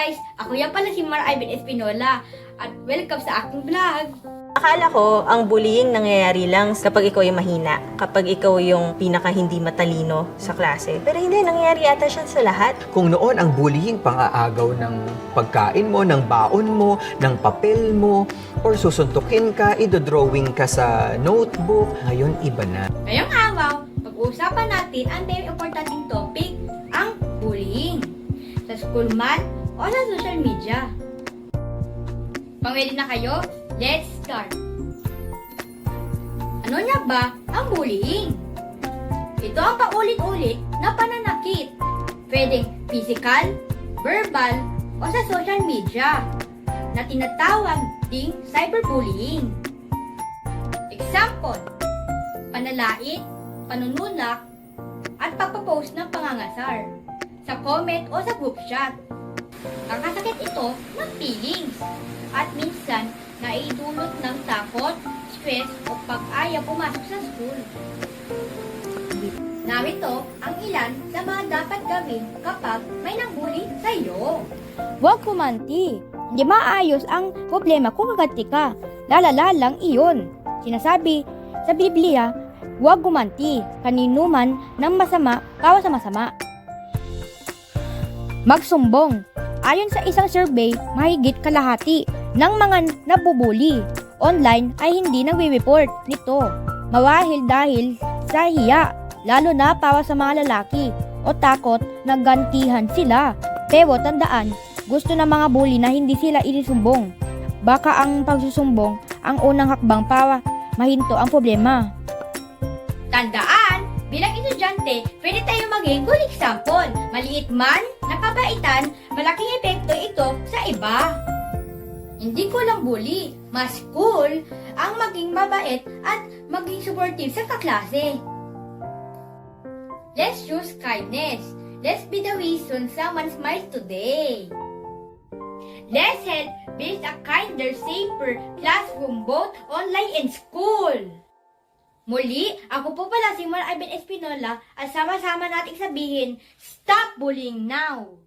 guys! Ako yan pala si Mar Ivan Espinola at welcome sa aking vlog! Akala ko, ang bullying nangyayari lang kapag ikaw yung mahina, kapag ikaw yung pinaka hindi matalino sa klase. Pero hindi, nangyayari ata siya sa lahat. Kung noon ang bullying pang-aagaw ng pagkain mo, ng baon mo, ng papel mo, or susuntukin ka, idodrawing ka sa notebook, ngayon iba na. Ngayong araw, pag-uusapan natin ang very importanteng topic, ang bullying. Sa school man o sa social media. Pang-ready na kayo? Let's start! Ano nga ba ang bullying? Ito ang paulit-ulit na pananakit. Pwedeng physical, verbal, o sa social media na tinatawag ding cyberbullying. Example, panalait, panununak, at pagpapost ng pangangasar sa comment o sa group chat. Nakakasakit ito ng feelings at minsan naidulot ng takot, stress o pag-ayaw pumasok sa school. Narito ang ilan sa mga dapat gawin kapag may nangbully sa iyo. Huwag kumanti. Hindi maayos ang problema kung kaganti ka. Lalala lang iyon. Sinasabi sa Biblia, huwag gumanti. Kanino man ng masama, kawa sa masama. Magsumbong. Ayon sa isang survey, mahigit kalahati ng mga nabubuli online ay hindi nagre-report nito. Mawahil dahil sa hiya, lalo na para sa mga lalaki o takot na gantihan sila. Pero tandaan, gusto ng mga bully na hindi sila inisumbong. Baka ang pagsusumbong ang unang hakbang para mahinto ang problema. Tandaan, bilang estudyante, pwede tayo maging good example. Maliit man, nakabaitan, malaking epekto ito sa iba. Hindi ko lang bully, mas cool ang maging mabait at maging supportive sa kaklase. Let's choose kindness. Let's be the reason someone smiles today. Let's help build a kinder, safer classroom both online and school. Muli, ako po pala si Mar Ivan Espinola at sama-sama nating sabihin, stop bullying now!